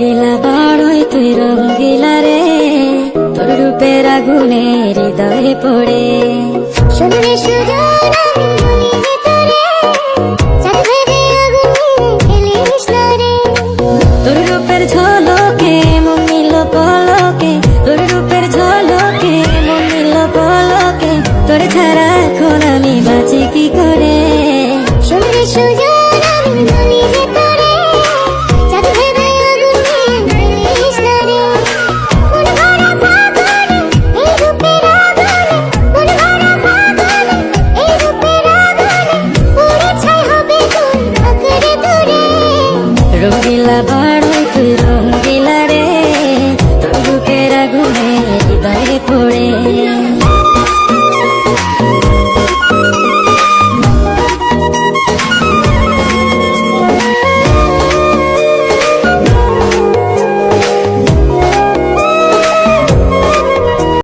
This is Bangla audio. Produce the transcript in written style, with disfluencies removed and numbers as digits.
রঙ্গিলা বড়ই তুই রঙ্গিলা রে, তোর রূপের আগুনে হৃদয়ে পড়ে। শুনলে সুজন আমি বলি যে তোরে, চাঁদ ভেবে আগুন ফেলিস না রে। তোর রূপের ঝলকে মন নিল পলকে, তোর রূপের ঝলকে মন নিল পলকে, তোর ছাড়া এখন আমি বাঁচি কি করে। শুনলে সুজন আমি বলি যে তোরে, চাঁদ ভেবে আগুন ফেলিস না রে। মন ভরা ফাগুনে এই রূপের আগুনে, মন ভরা ফাগুনে এই রূপের আগুনে, পুড়ে ছাই হবে তোর আঁকড়ে ধরে। রঙ্গিলা বড়ই তুই রঙ্গিলা